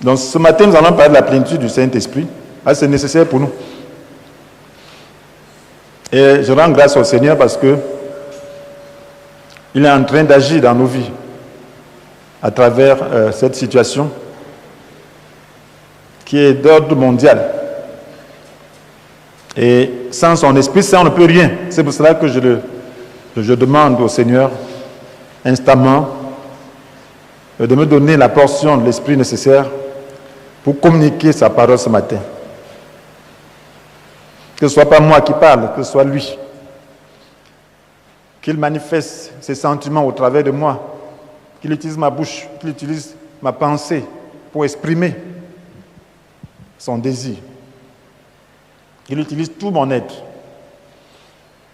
Donc ce matin, nous allons parler de la plénitude du Saint-Esprit. C'est nécessaire pour nous. Et je rends grâce au Seigneur parce que il est en train d'agir dans nos vies à travers cette situation qui est d'ordre mondial. Et sans son Esprit Saint, on ne peut rien. C'est pour cela que je demande au Seigneur instamment de me donner la portion de l'Esprit nécessaire pour communiquer sa parole ce matin. Que ce ne soit pas moi qui parle, que ce soit lui. Qu'il manifeste ses sentiments au travers de moi, qu'il utilise ma bouche, qu'il utilise ma pensée pour exprimer son désir. Qu'il utilise tout mon être.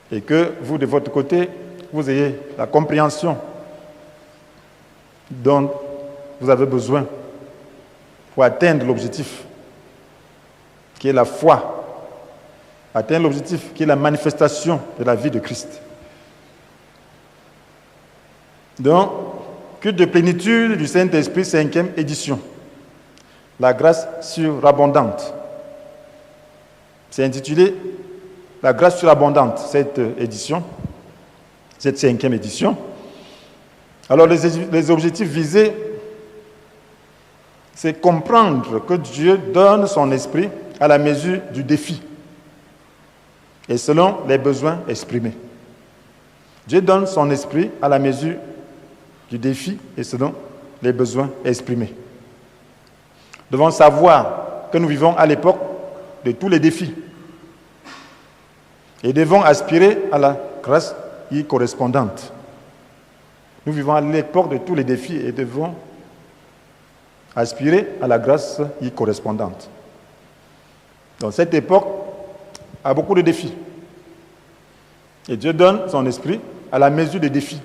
Et que vous, de votre côté, vous ayez la compréhension dont vous avez besoin pour atteindre l'objectif qui est la foi, atteindre l'objectif qui est la manifestation de la vie de Christ. Donc, culte de plénitude du Saint-Esprit, 5e édition. La grâce surabondante. C'est intitulé La grâce surabondante, cette édition, cette 5e édition. Alors, les objectifs visés, c'est comprendre que Dieu donne son esprit à la mesure du défi et selon les besoins exprimés. Dieu donne son esprit à la mesure du défi et selon les besoins exprimés. Nous devons savoir que nous vivons à l'époque de tous les défis et devons aspirer à la grâce y correspondante. Nous vivons à l'époque de tous les défis et devons aspirer à la grâce y correspondante. Donc cette époque a beaucoup de défis. Et Dieu donne son esprit à la mesure des défis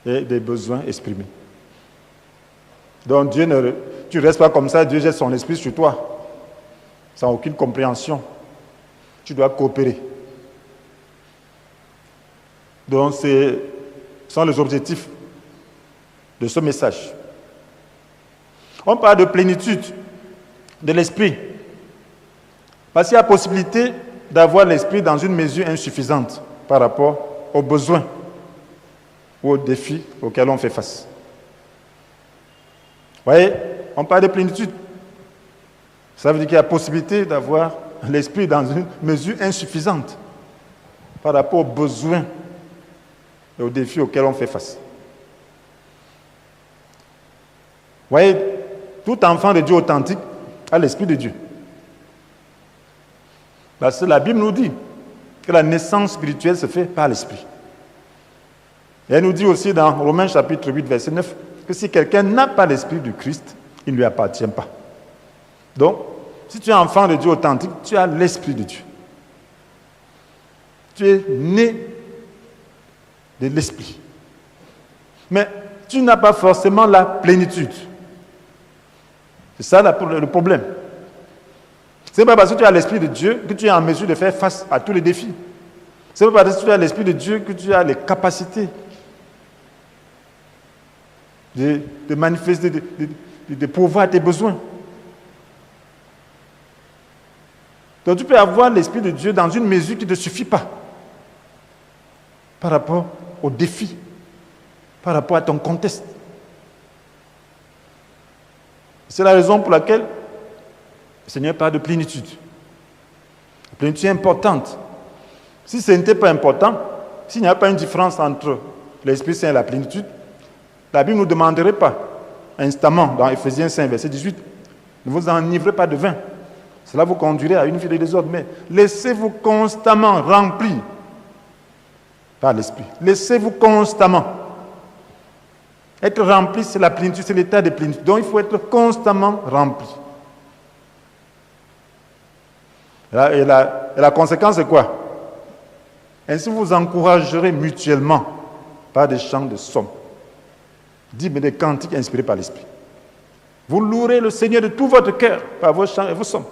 et des besoins exprimés. Donc tu ne restes pas comme ça, Dieu jette son esprit sur toi, sans aucune compréhension. Tu dois coopérer. Donc ce sont les objectifs de ce message. On parle de plénitude de l'esprit. Parce qu'il y a possibilité d'avoir l'esprit dans une mesure insuffisante par rapport aux besoins ou aux défis auxquels on fait face. Vous voyez, on parle de plénitude. Ça veut dire qu'il y a possibilité d'avoir l'esprit dans une mesure insuffisante par rapport aux besoins et aux défis auxquels on fait face. Vous voyez, tout enfant de Dieu authentique a l'Esprit de Dieu. Parce que la Bible nous dit que la naissance spirituelle se fait par l'Esprit. Et elle nous dit aussi dans Romains chapitre 8, verset 9, que si quelqu'un n'a pas l'Esprit du Christ, il ne lui appartient pas. Donc, si tu es enfant de Dieu authentique, tu as l'Esprit de Dieu. Tu es né de l'Esprit. Mais tu n'as pas forcément la plénitude. C'est ça le problème. Ce n'est pas parce que tu as l'Esprit de Dieu que tu es en mesure de faire face à tous les défis. Ce n'est pas parce que tu as l'Esprit de Dieu que tu as les capacités de manifester, de pourvoir tes besoins. Donc tu peux avoir l'Esprit de Dieu dans une mesure qui ne te suffit pas par rapport aux défis, par rapport à ton contexte. C'est la raison pour laquelle le Seigneur parle de plénitude. La plénitude est importante. Si ce n'était pas important, s'il n'y a pas une différence entre l'Esprit Saint et la plénitude, la Bible ne nous demanderait pas instamment, dans Ephésiens 5, verset 18, ne vous enivrez pas de vin. Cela vous conduirait à une vie de désordre, mais laissez-vous constamment remplir par l'Esprit. Laissez-vous constamment. Être rempli, c'est la plénitude, c'est l'état de plénitude. Donc il faut être constamment rempli. Et la conséquence, c'est quoi? Ainsi, vous encouragerez mutuellement par des chants de psaumes, d'hymnes et des cantiques inspirés par l'Esprit. Vous louerez le Seigneur de tout votre cœur par vos chants et vos psaumes.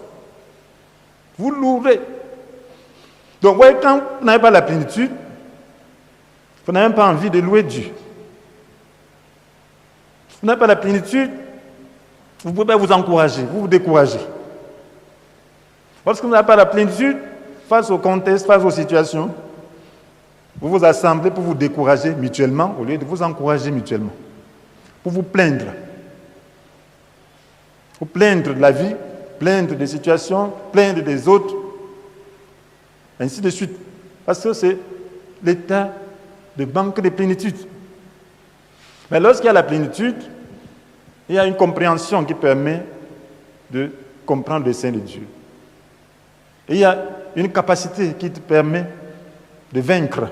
Vous louerez. Donc, vous voyez, quand vous n'avez pas la plénitude, vous n'avez même pas envie de louer Dieu. Vous n'avez pas la plénitude, vous ne pouvez pas vous encourager, vous vous découragez. Lorsque vous n'avez pas la plénitude, face au contexte, face aux situations, vous vous assemblez pour vous décourager mutuellement au lieu de vous encourager mutuellement. Pour vous plaindre. Pour plaindre de la vie, plaindre des situations, plaindre des autres, ainsi de suite. Parce que c'est l'état de manque de plénitude. Mais lorsqu'il y a la plénitude, il y a une compréhension qui permet de comprendre le sein de Dieu. Et il y a une capacité qui te permet de vaincre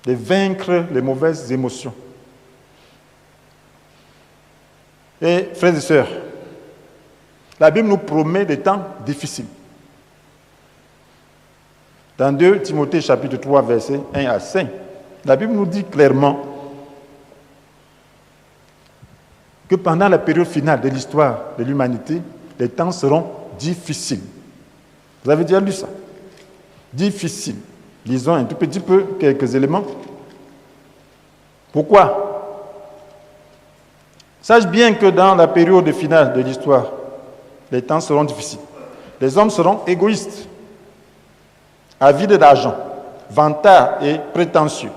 les mauvaises émotions. Et frères et sœurs, la Bible nous promet des temps difficiles. Dans 2 Timothée chapitre 3, versets 1 à 5, la Bible nous dit clairement que pendant la période finale de l'histoire de l'humanité, les temps seront difficiles. Vous avez déjà lu ça? Difficiles. Lisons un tout petit peu quelques éléments. Pourquoi? Sache bien que dans la période finale de l'histoire, les temps seront difficiles. Les hommes seront égoïstes, avides d'argent, vantards et prétentieux.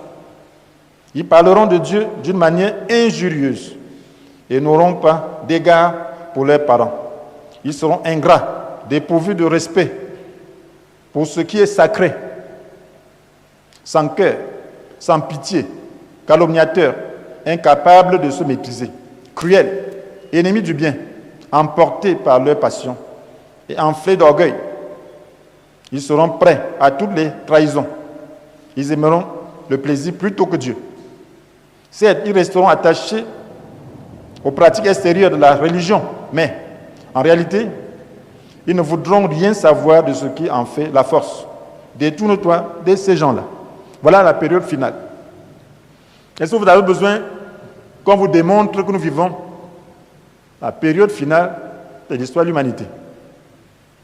Ils parleront de Dieu d'une manière injurieuse et n'auront pas d'égard pour leurs parents. Ils seront ingrats, dépourvus de respect pour ce qui est sacré, sans cœur, sans pitié, calomniateurs, incapables de se maîtriser, cruels, ennemis du bien, emportés par leur passion et enflés d'orgueil. Ils seront prêts à toutes les trahisons. Ils aimeront le plaisir plutôt que Dieu. Certes, ils resteront attachés aux pratiques extérieures de la religion, mais en réalité, ils ne voudront rien savoir de ce qui en fait la force. Détourne-toi de ces gens-là. Voilà la période finale. Est-ce que vous avez besoin qu'on vous démontre que nous vivons la période finale de l'histoire de l'humanité?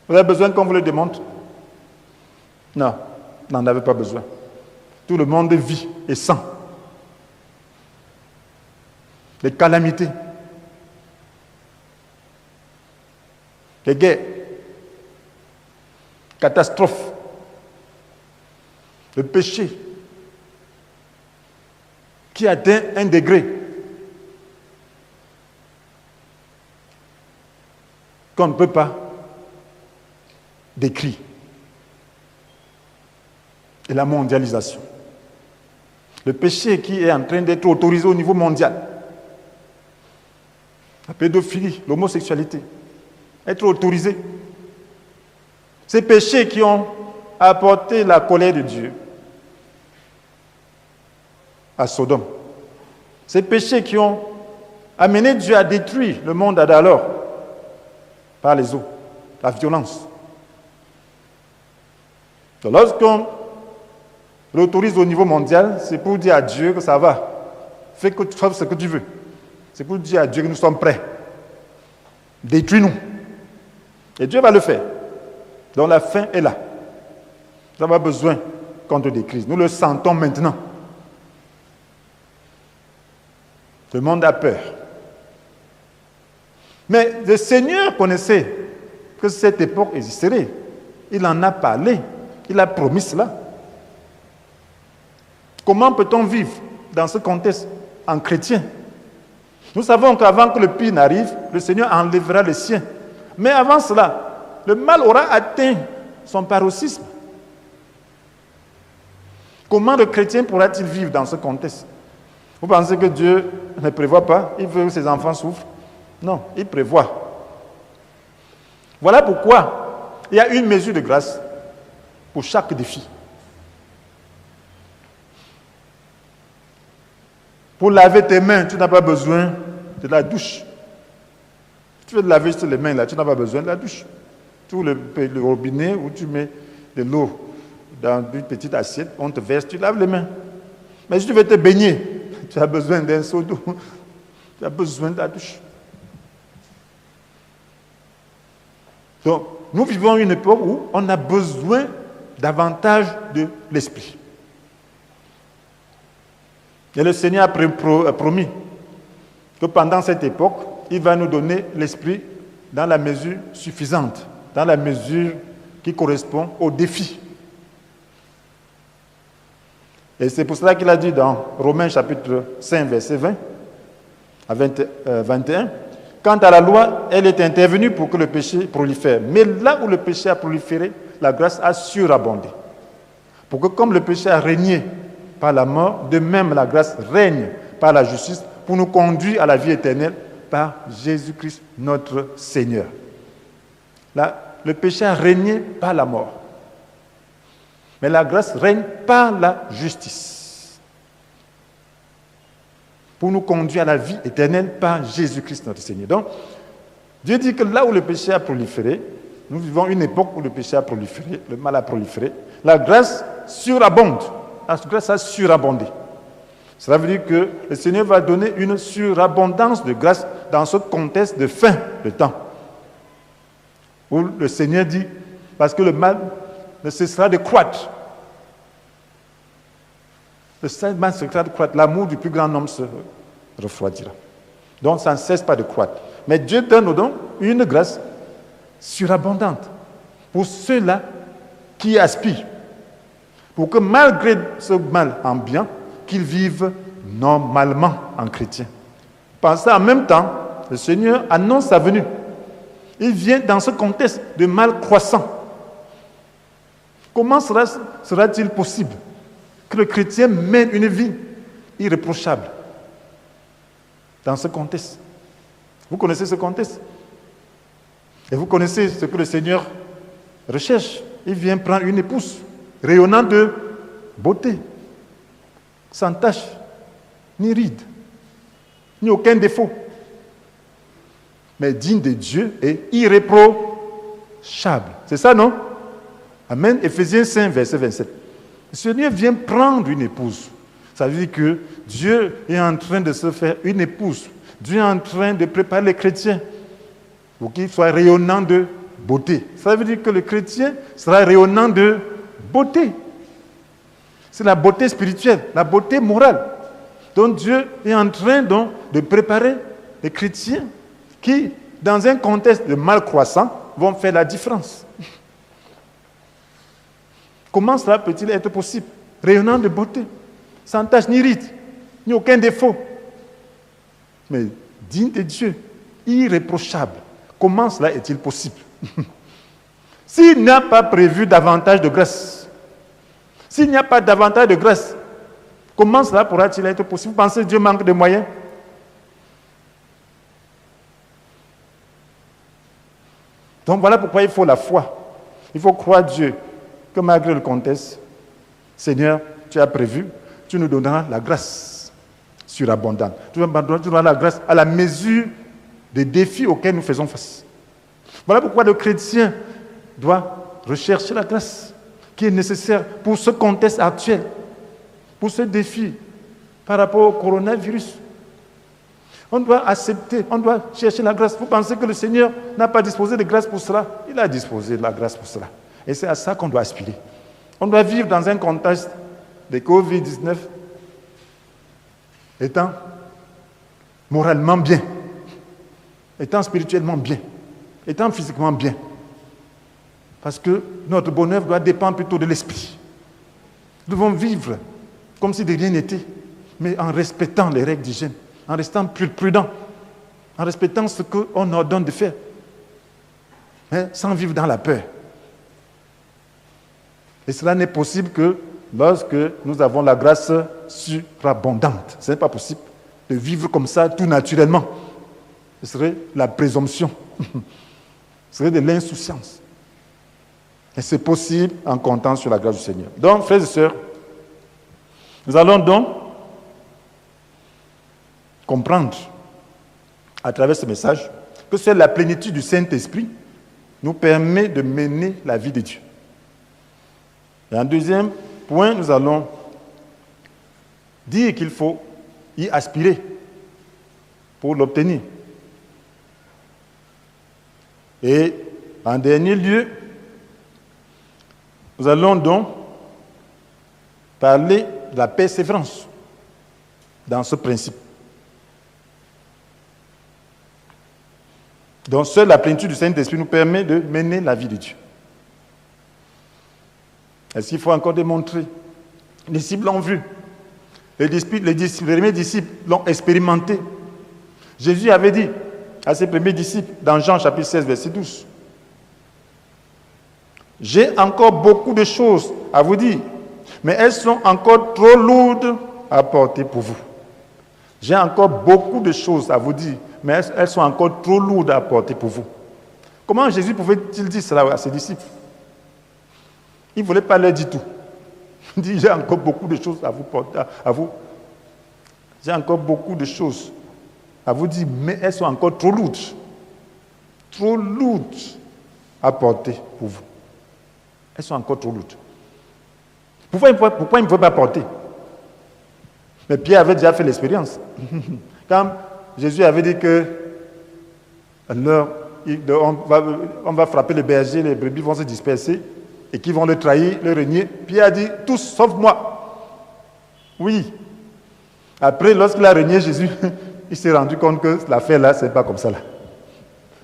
Vous avez besoin qu'on vous le démontre? Non, vous n'en avez pas besoin. Tout le monde vit et sent les calamités, les guerres, catastrophes, le péché qui atteint un degré qu'on ne peut pas décrire. Et la mondialisation. Le péché qui est en train d'être autorisé au niveau mondial. La pédophilie, l'homosexualité, être autorisé. Ces péchés qui ont apporté la colère de Dieu à Sodome. Ces péchés qui ont amené Dieu à détruire le monde d'alors par les eaux, la violence. Donc, lorsqu'on l'autorise au niveau mondial, c'est pour dire à Dieu que ça va. Fais ce que tu veux. C'est pour dire à Dieu que nous sommes prêts. Détruis-nous. Et Dieu va le faire. Donc la fin est là. Nous n'avons pas besoin qu'on te décrise. Nous le sentons maintenant. Le monde a peur. Mais le Seigneur connaissait que cette époque existerait. Il en a parlé. Il a promis cela. Comment peut-on vivre dans ce contexte en chrétien? Nous savons qu'avant que le pire n'arrive, le Seigneur enlèvera le sien. Mais avant cela, le mal aura atteint son paroxysme. Comment le chrétien pourra-t-il vivre dans ce contexte? Vous pensez que Dieu ne prévoit pas? Il veut que ses enfants souffrent? Non, il prévoit. Voilà pourquoi il y a une mesure de grâce pour chaque défi. Pour laver tes mains, tu n'as pas besoin de la douche. Si tu veux te laver juste les mains, là, tu n'as pas besoin de la douche. Tu ouvres le robinet où tu mets de l'eau dans une petite assiette, on te verse, tu laves les mains. Mais si tu veux te baigner, tu as besoin d'un seau d'eau. Tu as besoin de la douche. Donc, nous vivons une époque où on a besoin davantage de l'esprit. Et le Seigneur a promis que pendant cette époque, il va nous donner l'Esprit dans la mesure suffisante, dans la mesure qui correspond au défi. Et c'est pour cela qu'il a dit dans Romains chapitre 5, verset 20 à 21, « Quant à la loi, elle est intervenue pour que le péché prolifère. Mais là où le péché a proliféré, la grâce a surabondé. Pour que comme le péché a régné par la mort, de même la grâce règne par la justice pour nous conduire à la vie éternelle par Jésus-Christ notre Seigneur. » Là, le péché a régné par la mort. Mais la grâce règne par la justice. Pour nous conduire à la vie éternelle par Jésus-Christ notre Seigneur. Donc, Dieu dit que là où le péché a proliféré, nous vivons une époque où le péché a proliféré, le mal a proliféré, la grâce surabonde. La grâce a surabondé. Cela veut dire que le Seigneur va donner une surabondance de grâce dans ce contexte de fin de temps. Où le Seigneur dit, parce que le mal ne cessera de croître. Le mal cessera de croître. L'amour du plus grand nombre se refroidira. Donc ça ne cesse pas de croître. Mais Dieu donne donc une grâce surabondante pour ceux-là qui aspirent. Pour que malgré ce mal ambiant, qu'ils vivent normalement en chrétien. Pensez en même temps, le Seigneur annonce sa venue. Il vient dans ce contexte de mal croissant. Comment sera-t-il possible que le chrétien mène une vie irréprochable dans ce contexte? Vous connaissez ce contexte? Et vous connaissez ce que le Seigneur recherche. Il vient prendre une épouse rayonnante de beauté, sans tache, ni ride, ni aucun défaut, mais digne de Dieu et irréprochable. C'est ça, non? Amen. Éphésiens 5, verset 27. Le Seigneur vient prendre une épouse. Ça veut dire que Dieu est en train de se faire une épouse. Dieu est en train de préparer les chrétiens pour qu'ils soient rayonnants de beauté. Ça veut dire que le chrétien sera rayonnant de beauté. C'est la beauté spirituelle, la beauté morale. Donc Dieu est en train donc de préparer les chrétiens qui, dans un contexte de mal croissant, vont faire la différence. Comment cela peut-il être possible? Rayonnant de beauté, sans tache ni ride, ni aucun défaut, mais digne de Dieu, irréprochable. Comment cela est-il possible? S'il n'y a pas prévu davantage de grâce, s'il n'y a pas davantage de grâce, comment cela pourra-t-il être possible? Vous pensez que Dieu manque de moyens? Donc voilà pourquoi il faut la foi. Il faut croire Dieu, que malgré le contexte, Seigneur, tu as prévu, tu nous donneras la grâce surabondante. Tu nous donneras la grâce à la mesure des défis auxquels nous faisons face. Voilà pourquoi le chrétien doit rechercher la grâce qui est nécessaire pour ce contexte actuel, pour ce défi par rapport au coronavirus. On doit accepter, on doit chercher la grâce. Vous pensez que le Seigneur n'a pas disposé de grâce pour cela? Il a disposé de la grâce pour cela. Et c'est à ça qu'on doit aspirer. On doit vivre dans un contexte de Covid-19 étant moralement bien, étant spirituellement bien, étant physiquement bien. Parce que notre bonheur doit dépendre plutôt de l'esprit. Nous devons vivre comme si de rien n'était, mais en respectant les règles d'hygiène, en restant plus prudent, en respectant ce qu'on ordonne de faire, mais sans vivre dans la peur. Et cela n'est possible que lorsque nous avons la grâce surabondante. Ce n'est pas possible de vivre comme ça tout naturellement. Ce serait la présomption. Ce serait de l'insouciance. Et c'est possible en comptant sur la grâce du Seigneur. Donc, frères et sœurs, nous allons donc comprendre à travers ce message que seule la plénitude du Saint-Esprit nous permet de mener la vie de Dieu. Et en deuxième point, nous allons dire qu'il faut y aspirer pour l'obtenir. Et en dernier lieu, nous allons donc parler de la persévérance. dans ce principe. Donc, seule la plénitude du Saint-Esprit nous permet de mener la vie de Dieu. Est-ce qu'il faut encore démontrer? Les disciples l'ont vu. Les premiers disciples l'ont expérimenté. Jésus avait dit à ses premiers disciples, dans Jean chapitre 16, verset 12, « J'ai encore beaucoup de choses à vous dire, mais elles sont encore trop lourdes à porter pour vous. » J'ai encore beaucoup de choses à vous dire, mais elles sont encore trop lourdes à porter pour vous. Comment Jésus pouvait-il dire cela à ses disciples? Il ne voulait pas leur dire tout. Il dit, j'ai encore beaucoup de choses à vous porter, à vous. J'ai encore beaucoup de choses à vous dire, mais elles sont encore trop lourdes. Trop lourdes à porter pour vous. Elles sont encore trop lourdes. Pourquoi il ne pouvait pas porter? Mais Pierre avait déjà fait l'expérience. Quand Jésus avait dit que on va frapper les bergers, les brebis vont se disperser et qu'ils vont le trahir, le renier, Pierre a dit, tous sauf moi. Oui. Après, lorsqu'il a renié Jésus, il s'est rendu compte que l'affaire là, ce n'est pas comme ça là.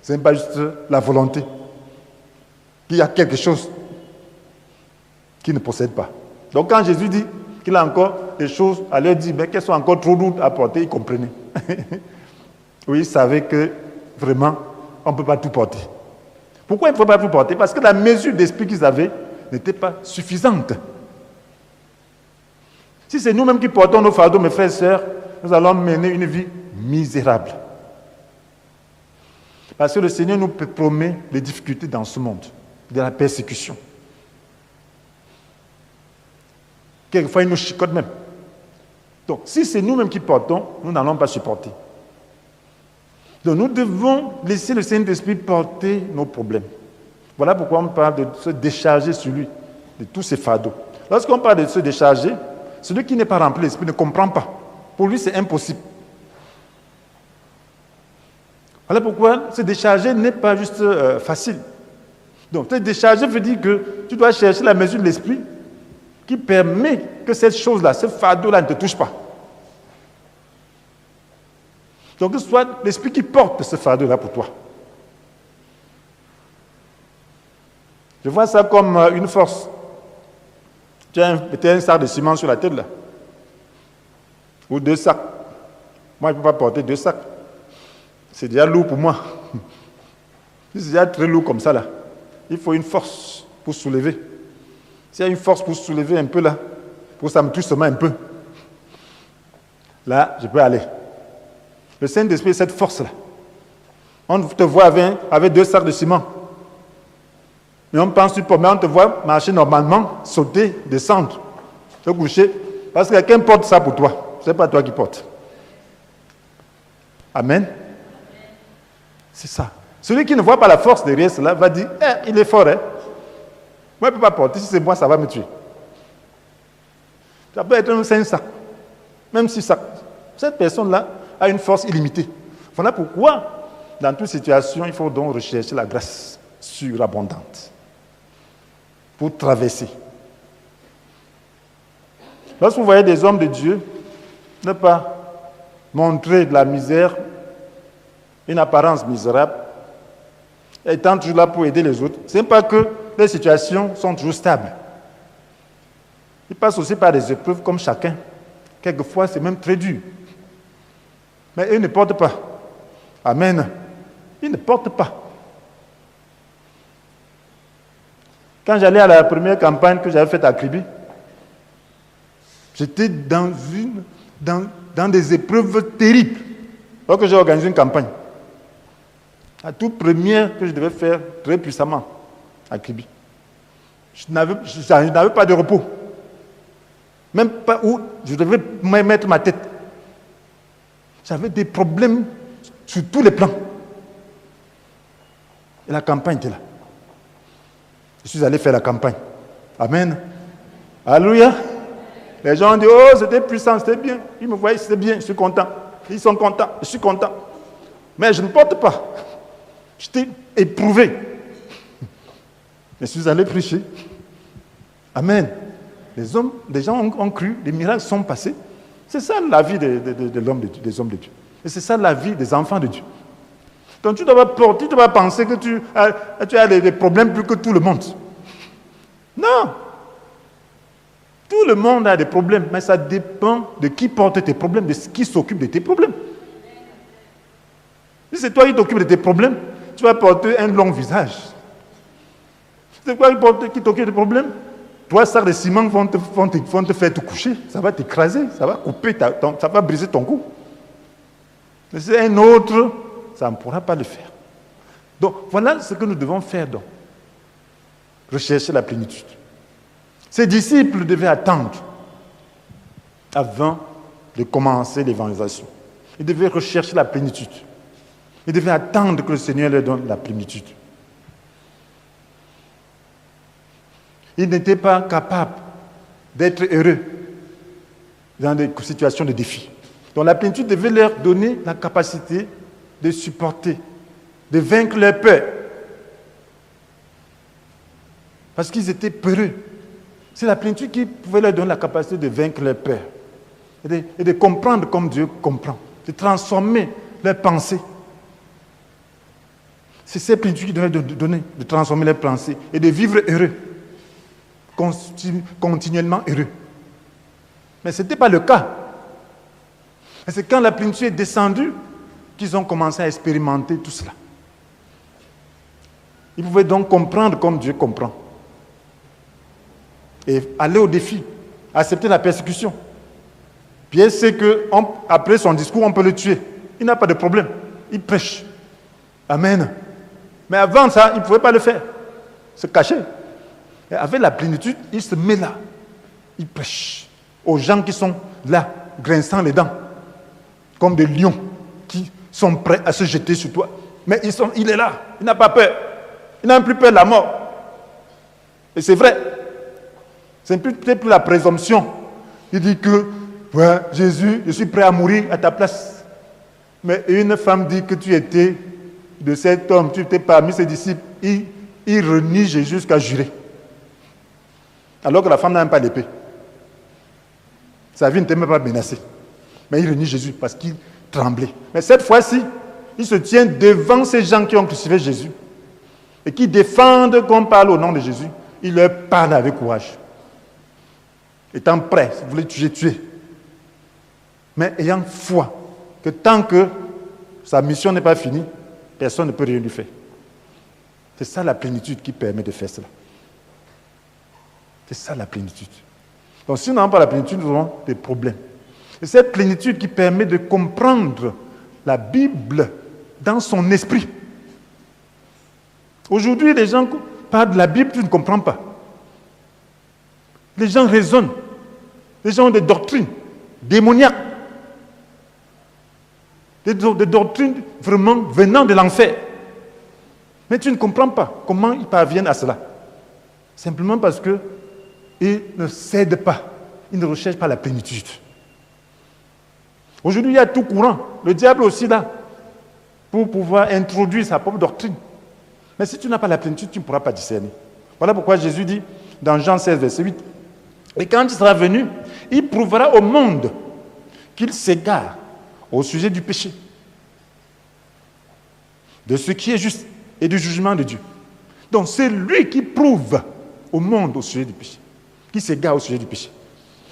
Ce n'est pas juste la volonté. Il y a quelque chose qu'il ne possède pas. Donc quand Jésus dit qu'il a encore des choses à leur dire, mais qu'elles sont encore trop lourdes à porter, il comprenait. Oui, il savait que vraiment, on ne peut pas tout porter. Pourquoi il ne faut pas tout porter? Parce que la mesure d'esprit qu'ils avaient n'était pas suffisante. Si c'est nous-mêmes qui portons nos fardeaux, mes frères et sœurs, nous allons mener une vie misérable. Parce que le Seigneur nous promet les difficultés dans ce monde, de la persécution. Quelquefois, il nous chicote même. Donc, si c'est nous-mêmes qui portons, nous n'allons pas supporter. Donc, nous devons laisser le Saint-Esprit porter nos problèmes. Voilà pourquoi on parle de se décharger sur lui, de tous ces fardeaux. Lorsqu'on parle de se décharger, celui qui n'est pas rempli de l'Esprit ne comprend pas. Pour lui, c'est impossible. Voilà pourquoi se décharger n'est pas juste facile. Donc, se décharger veut dire que tu dois chercher la mesure de l'Esprit qui permet que cette chose-là, ce fardeau-là ne te touche pas. Donc, que ce soit l'Esprit qui porte ce fardeau-là pour toi. Je vois ça comme une force. Tu as un sac de ciment sur la tête, là. Ou 2 sacs. Moi, je ne peux pas porter 2 sacs. C'est déjà lourd pour moi. C'est déjà très lourd comme ça, là. Il faut une force pour soulever. S'il y a une force pour soulever un peu, là, pour que ça me touche seulement un peu, là, je peux aller. Le Saint-Esprit, cette force-là. On te voit avec 2 sacs de ciment. Mais on pense pas, mais on te voit marcher normalement, sauter, descendre, te coucher, parce que quelqu'un porte ça pour toi. Ce n'est pas toi qui portes. Amen. C'est ça. Celui qui ne voit pas la force derrière cela va dire, il est fort, hein. Moi, je ne peux pas porter. Si c'est moi, ça va me tuer. Ça peut être un 5 sacs. Même 6 sacs. Cette personne-là a une force illimitée. Voilà pourquoi, dans toute situation, il faut donc rechercher la grâce surabondante pour traverser. Lorsque vous voyez des hommes de Dieu ne pas montrer de la misère, une apparence misérable, étant toujours là pour aider les autres, ce n'est pas que les situations sont toujours stables. Ils passent aussi par des épreuves comme chacun. Quelquefois, c'est même très dur. Mais ils ne portent pas. Amen. Ils ne portent pas. Quand j'allais à la première campagne que j'avais faite à Kribi, j'étais dans des épreuves terribles. Alors que j'ai organisé une campagne. La toute première que je devais faire très puissamment à Kribi. Je n'avais pas de repos. Même pas où je devais mettre ma tête. J'avais des problèmes sur tous les plans. Et la campagne était là. Je suis allé faire la campagne. Amen. Alléluia. Les gens ont dit, oh, c'était puissant, c'était bien. Ils me voyaient, c'était bien, je suis content. Ils sont contents, je suis content. Mais je ne porte pas. J'étais éprouvé. Je suis allé prêcher. Amen. Les gens ont cru, les miracles sont passés. C'est ça la vie de l'homme des hommes de Dieu. Et c'est ça la vie des enfants de Dieu. Donc tu ne dois pas penser que tu as des problèmes plus que tout le monde. Non. Tout le monde a des problèmes, mais ça dépend de qui porte tes problèmes, de qui s'occupe de tes problèmes. Si c'est toi qui t'occupes de tes problèmes, tu vas porter un long visage. Si c'est toi qui t'occupe des problèmes, 3 sacs de ciment vont te faire te coucher, ça va t'écraser, ça va couper, ça va briser ton cou. Mais c'est un autre, ça ne pourra pas le faire. Donc voilà ce que nous devons faire donc. Rechercher la plénitude. Ces disciples devaient attendre avant de commencer l'évangélisation. Ils devaient rechercher la plénitude. Ils devaient attendre que le Seigneur leur donne la plénitude. Ils n'étaient pas capables d'être heureux dans des situations de défi. Donc la plénitude devait leur donner la capacité de supporter, de vaincre leur peur. Parce qu'ils étaient peureux. C'est la plénitude qui pouvait leur donner la capacité de vaincre leur peur. Et de comprendre comme Dieu comprend. De transformer leurs pensées. C'est cette plénitude qui devait donner, de transformer leurs pensées et de vivre heureux. Continuellement heureux. Mais ce n'était pas le cas. Et c'est quand la plénitude est descendue qu'ils ont commencé à expérimenter tout cela. Ils pouvaient donc comprendre comme Dieu comprend. Et aller au défi, accepter la persécution. Pierre sait qu'après son discours, on peut le tuer. Il n'a pas de problème. Il prêche. Amen. Mais avant ça, il ne pouvait pas le faire. Se cacher. Et avec la plénitude, il se met là. Il prêche aux gens qui sont là, grinçant les dents, comme des lions qui sont prêts à se jeter sur toi. Mais il est là. Il n'a pas peur. Il n'a plus peur de la mort. Et c'est vrai. C'est peut-être plus la présomption. Il dit que, ouais, Jésus, je suis prêt à mourir à ta place. Mais une femme dit que tu étais de cet homme, tu étais parmi ses disciples. Il renie Jésus jusqu'à jurer. Alors que la femme n'a même pas d'épée. Sa vie n'était même pas menacée. Mais il renie Jésus parce qu'il tremblait. Mais cette fois-ci, il se tient devant ces gens qui ont crucifié Jésus et qui défendent qu'on parle au nom de Jésus. Il leur parle avec courage. Étant prêt, si vous voulez tuer. Mais ayant foi que tant que sa mission n'est pas finie, personne ne peut rien lui faire. C'est ça la plénitude qui permet de faire cela. C'est ça la plénitude. Donc si nous n'avons pas la plénitude, nous aurons des problèmes. C'est cette plénitude qui permet de comprendre la Bible dans son esprit. Aujourd'hui, les gens parlent de la Bible, tu ne comprends pas. Les gens raisonnent. Les gens ont des doctrines démoniaques. Des doctrines vraiment venant de l'enfer. Mais tu ne comprends pas comment ils parviennent à cela. Simplement parce qu'ils ne cèdent pas. Ils ne recherchent pas la plénitude. Aujourd'hui, il y a tout courant. Le diable aussi là, pour pouvoir introduire sa propre doctrine. Mais si tu n'as pas la plénitude, tu ne pourras pas discerner. Voilà pourquoi Jésus dit dans Jean 16, verset 8, « Et quand il sera venu, il prouvera au monde qu'il s'égare au sujet du péché, de ce qui est juste et du jugement de Dieu. » Donc c'est lui qui prouve au monde au sujet du péché, qui s'égare au sujet du péché.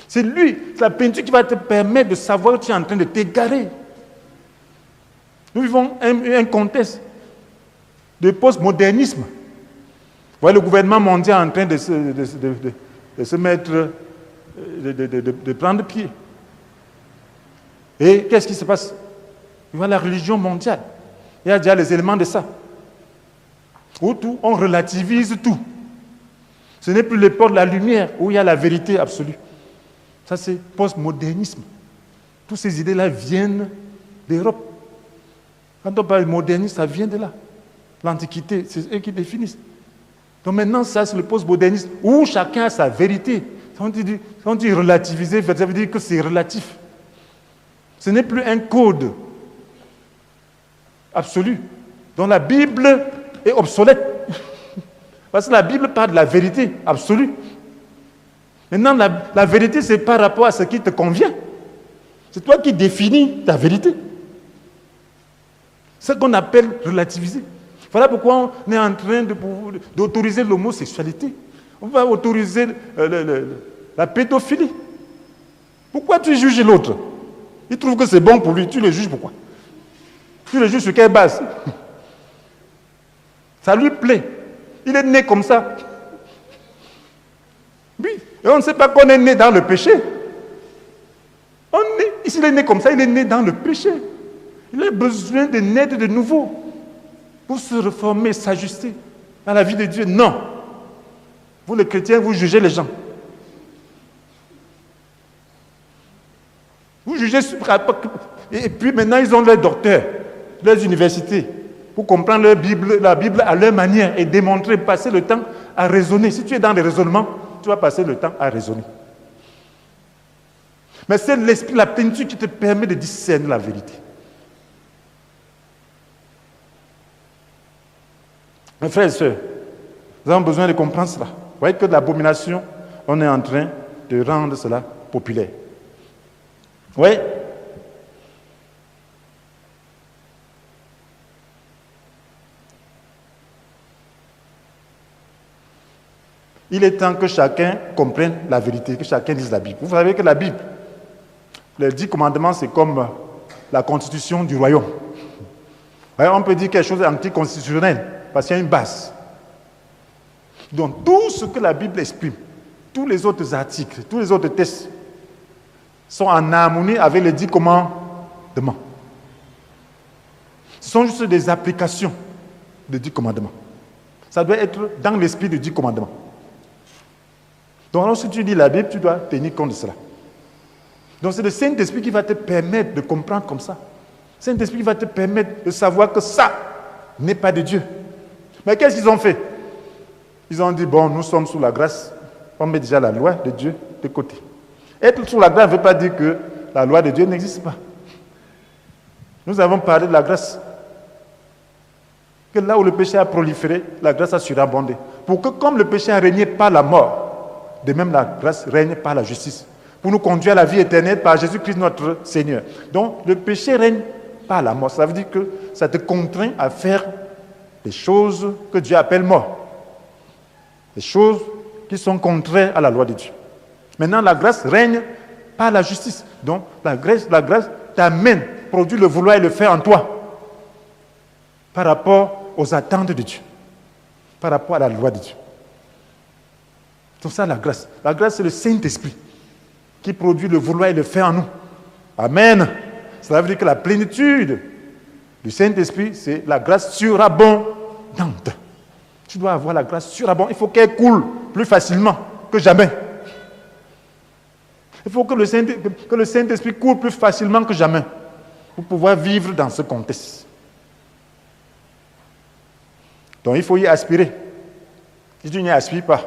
C'est lui, c'est la plénitude qui va te permettre de savoir que tu es en train de t'égarer. Nous vivons un contexte de postmodernisme. Vous voyez le gouvernement mondial en train de se mettre, de prendre pied. Et qu'est-ce qui se passe? Il y a la religion mondiale. Il y a déjà les éléments de ça. Où tout, on relativise tout. Ce n'est plus l'époque de la lumière où il y a la vérité absolue. Ça, c'est postmodernisme. Toutes ces idées-là viennent d'Europe. Quand on parle de modernisme, ça vient de là. L'Antiquité, c'est eux qui définissent. Donc maintenant, ça, c'est le postmodernisme où chacun a sa vérité. Quand on dit relativiser, ça veut dire que c'est relatif. Ce n'est plus un code absolu. Donc la Bible est obsolète. Parce que la Bible parle de la vérité absolue. Maintenant, la vérité, c'est par rapport à ce qui te convient. C'est toi qui définis ta vérité. C'est ce qu'on appelle relativiser. Voilà pourquoi on est en train d'autoriser l'homosexualité. On va autoriser la pédophilie. Pourquoi tu juges l'autre? Il trouve que c'est bon pour lui. Tu le juges pourquoi? Tu le juges sur quelle base? Ça lui plaît. Il est né comme ça. Oui. Et on ne sait pas qu'on est né dans le péché. S'il est né comme ça, il est né dans le péché. Il a besoin de naître de nouveau pour se reformer, s'ajuster à la vie de Dieu. Non. Vous, les chrétiens, vous jugez les gens. Vous jugez. Et puis maintenant, ils ont leurs docteurs, leurs universités, pour comprendre la Bible à leur manière et démontrer, passer le temps à raisonner. Si tu es dans les raisonnements, tu vas passer le temps à raisonner. Mais c'est l'esprit, la plénitude qui te permet de discerner la vérité. Mes frères et sœurs, nous avons besoin de comprendre cela. Vous voyez que de l'abomination, on est en train de rendre cela populaire. Oui. Il est temps que chacun comprenne la vérité, que chacun lise la Bible. Vous savez que la Bible, les 10 commandements, c'est comme la constitution du royaume. On peut dire quelque chose d'anticonstitutionnel, parce qu'il y a une base. Donc tout ce que la Bible exprime, tous les autres articles, tous les autres textes, sont en harmonie avec les 10 commandements. Ce sont juste des applications des 10 commandements. Ça doit être dans l'esprit des 10 commandements. Donc lorsque tu lis la Bible, tu dois tenir compte de cela. Donc c'est le Saint-Esprit qui va te permettre de comprendre comme ça. Le Saint-Esprit qui va te permettre de savoir que ça n'est pas de Dieu. Mais qu'est-ce qu'ils ont fait? Ils ont dit, bon, nous sommes sous la grâce, on met déjà la loi de Dieu de côté. Être sous la grâce ne veut pas dire que la loi de Dieu n'existe pas. Nous avons parlé de la grâce. Que là où le péché a proliféré, la grâce a surabondé. Pour que comme le péché a régné par la mort, de même la grâce règne par la justice. Pour nous conduire à la vie éternelle par Jésus-Christ notre Seigneur. Donc le péché règne par la mort. Ça veut dire que ça te contraint à faire des choses que Dieu appelle mort. Des choses qui sont contraires à la loi de Dieu. Maintenant, la grâce règne par la justice. Donc, la grâce t'amène, produit le vouloir et le faire en toi. Par rapport aux attentes de Dieu. Par rapport à la loi de Dieu. C'est ça la grâce. La grâce, c'est le Saint-Esprit qui produit le vouloir et le faire en nous. Amen. Ça veut dire que la plénitude du Saint-Esprit, c'est la grâce surabondante. Tu dois avoir la grâce surabondante. Il faut qu'elle coule plus facilement que jamais. Il faut que le Saint-Esprit coule plus facilement que jamais pour pouvoir vivre dans ce contexte. Donc il faut y aspirer. Si tu n'y aspires pas,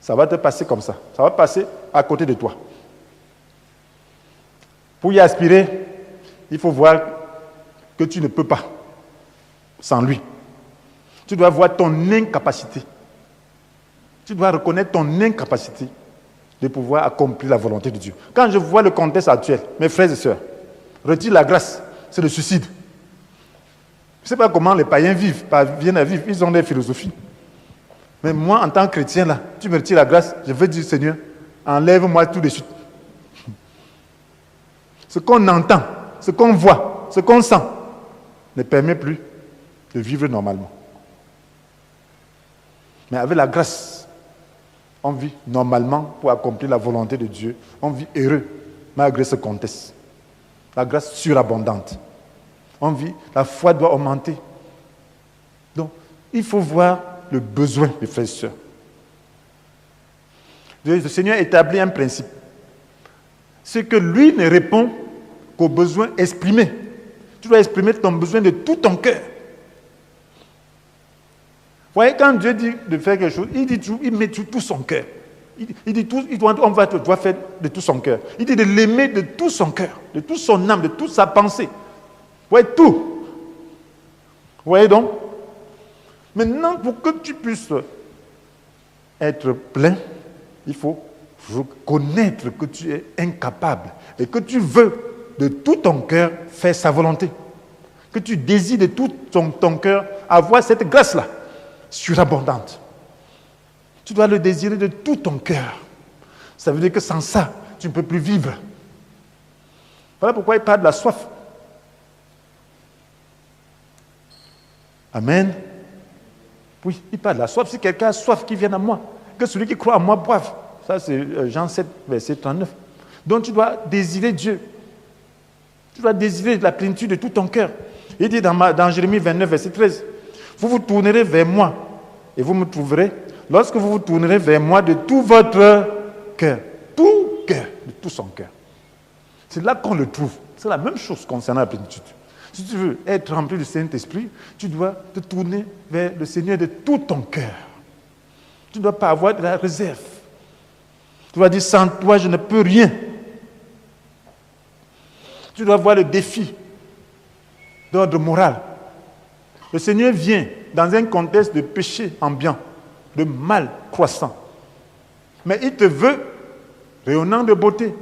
ça va te passer comme ça. Ça va passer à côté de toi. Pour y aspirer, il faut voir que tu ne peux pas sans lui. Tu dois voir ton incapacité. Tu dois reconnaître ton incapacité de pouvoir accomplir la volonté de Dieu. Quand je vois le contexte actuel, mes frères et sœurs, retire la grâce, c'est le suicide. Je ne sais pas comment les païens viennent à vivre, ils ont des philosophies. Mais moi, en tant que chrétien, là, tu me retires la grâce, je veux dire, Seigneur, enlève-moi tout de suite. Ce qu'on entend, ce qu'on voit, ce qu'on sent, ne permet plus de vivre normalement. Mais avec la grâce, on vit normalement pour accomplir la volonté de Dieu. On vit heureux malgré ce contexte. La grâce surabondante. On vit, la foi doit augmenter. Donc, il faut voir le besoin des frères et sœurs. Le Seigneur établit un principe. C'est que lui ne répond qu'aux besoins exprimés. Tu dois exprimer ton besoin de tout ton cœur. Vous voyez, quand Dieu dit de faire quelque chose, il met tout son cœur. Il dit tout, on doit faire de tout son cœur. Il dit de l'aimer de tout son cœur, de toute son âme, de toute sa pensée. Vous voyez, tout. Vous voyez donc? Maintenant, pour que tu puisses être plein, il faut reconnaître que tu es incapable et que tu veux de tout ton cœur faire sa volonté. Que tu désires de tout ton cœur avoir cette grâce-là, surabondante. Tu dois le désirer de tout ton cœur. Ça veut dire que sans ça, tu ne peux plus vivre. Voilà pourquoi il parle de la soif. Amen. Oui, il parle de la soif. Si quelqu'un a soif, qu'il vienne à moi. Que celui qui croit en moi boive. Ça, c'est Jean 7, verset 39. Donc, tu dois désirer Dieu. Tu dois désirer la plénitude de tout ton cœur. Il dit dans Jérémie 29, verset 13, vous vous tournerez vers moi et vous me trouverez lorsque vous vous tournerez vers moi de tout votre cœur. Tout cœur, de tout son cœur. C'est là qu'on le trouve. C'est la même chose concernant la plénitude. Si tu veux être rempli du Saint-Esprit, tu dois te tourner vers le Seigneur de tout ton cœur. Tu ne dois pas avoir de la réserve. Tu dois dire, sans toi, je ne peux rien. Tu dois voir le défi d'ordre moral. Le Seigneur vient dans un contexte de péché ambiant, de mal croissant. Mais il te veut rayonnant de beauté,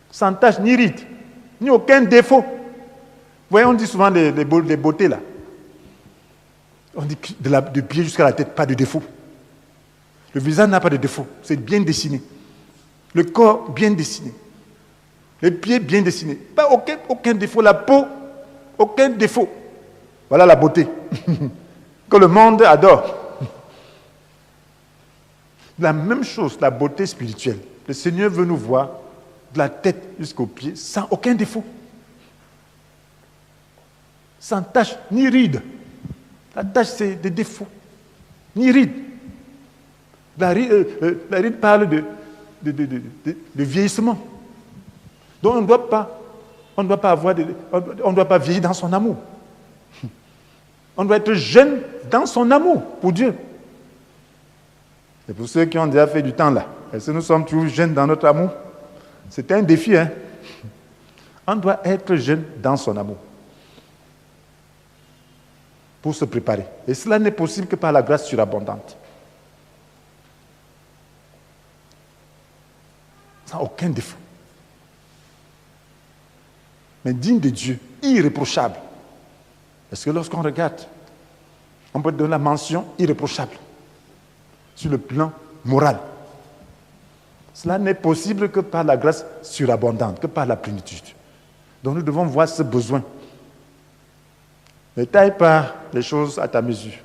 sans tache ni ride, ni aucun défaut. Vous voyez, on dit souvent les beautés là. On dit du pied jusqu'à la tête, pas de défaut. Le visage n'a pas de défaut, c'est bien dessiné. Le corps bien dessiné. Les pieds bien dessinés. Pas aucun défaut. La peau, aucun défaut. Voilà la beauté que le monde adore. La même chose, la beauté spirituelle. Le Seigneur veut nous voir de la tête jusqu'aux pieds sans aucun défaut. Sans tache ni ride. La tache, c'est des défauts. Ni ride. La ride parle de vieillissement. Donc on ne doit pas vieillir dans son amour. On doit être jeune dans son amour pour Dieu. Et pour ceux qui ont déjà fait du temps là, est-ce que nous sommes toujours jeunes dans notre amour? C'est un défi, hein? On doit être jeune dans son amour pour se préparer. Et cela n'est possible que par la grâce surabondante. Sans aucun défaut. Mais digne de Dieu, irréprochable. Parce que lorsqu'on regarde, on peut donner la mention irréprochable sur le plan moral. Cela n'est possible que par la grâce surabondante, que par la plénitude. Donc nous devons voir ce besoin. Ne taille pas les choses à ta mesure.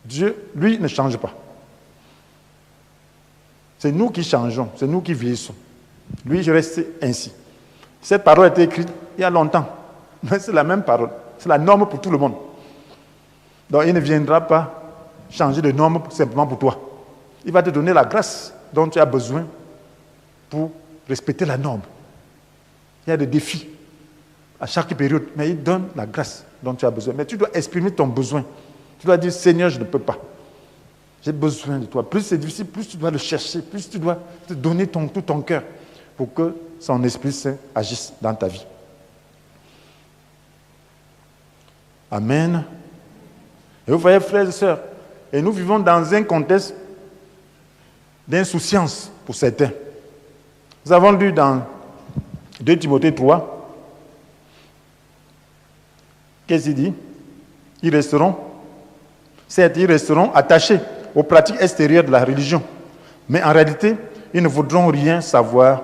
Dieu, lui, ne change pas. C'est nous qui changeons, c'est nous qui vieillissons. Lui, je reste ainsi. Cette parole a été écrite il y a longtemps, mais c'est la même parole. C'est la norme pour tout le monde. Donc il ne viendra pas changer de norme simplement pour toi. Il va te donner la grâce dont tu as besoin pour respecter la norme. Il y a des défis à chaque période, mais il donne la grâce dont tu as besoin. Mais tu dois exprimer ton besoin. Tu dois dire, Seigneur, je ne peux pas. J'ai besoin de toi. Plus c'est difficile, plus tu dois le chercher, plus tu dois te donner tout ton cœur pour que son Esprit Saint agisse dans ta vie. Amen. Et vous voyez, frères et sœurs, et nous vivons dans un contexte d'insouciance pour certains. Nous avons lu dans 2 Timothée 3, qu'est-ce qu'il dit? Ils resteront attachés aux pratiques extérieures de la religion, mais en réalité, ils ne voudront rien savoir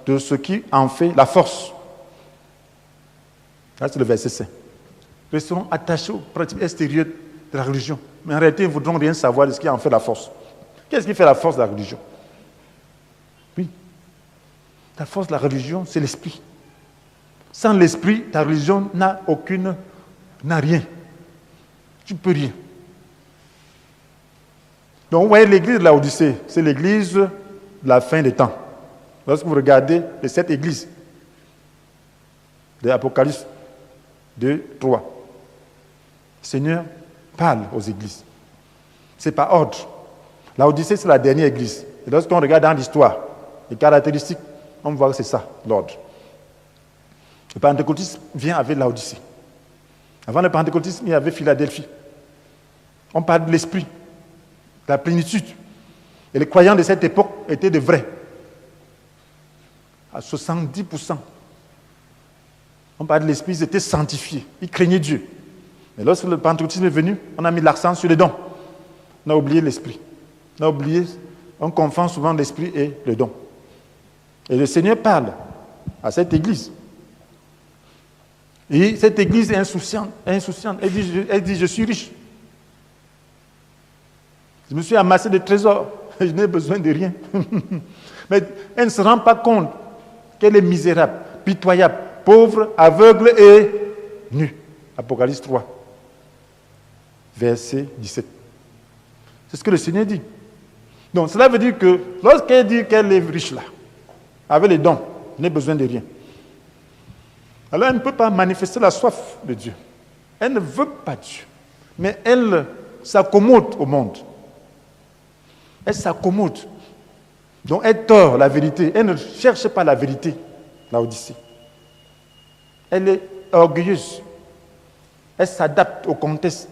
de ce qui en fait la force. Là, c'est le verset 5. Ils resteront attachés aux pratiques extérieures de la religion, mais en réalité, ils ne voudront rien savoir de ce qui en fait la force. Qu'est-ce qui fait la force de la religion? Oui. La force de la religion, c'est l'esprit. Sans l'esprit, ta religion n'a rien. Tu ne peux rien. Donc, vous voyez, l'église de Laodicée, c'est l'église de la fin des temps. Lorsque vous regardez les 7 églises de l'Apocalypse 2, 3, le Seigneur parle aux églises. Ce n'est pas ordre. Laodicée, c'est la dernière église. Et lorsqu'on regarde dans l'histoire, les caractéristiques, on voit que c'est ça, l'ordre. Le pentecôtisme vient avec Laodicée. Avant le pentecôtisme, il y avait Philadelphie. On parle de l'esprit, de la plénitude. Et les croyants de cette époque étaient de vrais. À 70%. On parle de l'esprit, ils étaient sanctifiés. Ils craignaient Dieu. Mais lorsque le pentecôtisme est venu, on a mis l'accent sur les dons. On a oublié l'esprit. On confond souvent l'esprit et le don. Et le Seigneur parle à cette église. Et cette église est insouciante. Elle dit, je suis riche. Je me suis amassé de trésors. Je n'ai besoin de rien. Mais elle ne se rend pas compte qu'elle est misérable, pitoyable, pauvre, aveugle et nue. Apocalypse 3, verset 17. C'est ce que le Seigneur dit. Donc cela veut dire que lorsqu'elle dit qu'elle est riche là, avec les dons, elle n'a besoin de rien. Alors elle ne peut pas manifester la soif de Dieu. Elle ne veut pas Dieu. Mais elle s'accommode au monde. Elle s'accommode. Donc elle tord la vérité. Elle ne cherche pas la vérité, la Odyssée. Elle est orgueilleuse. Elle s'adapte au contexte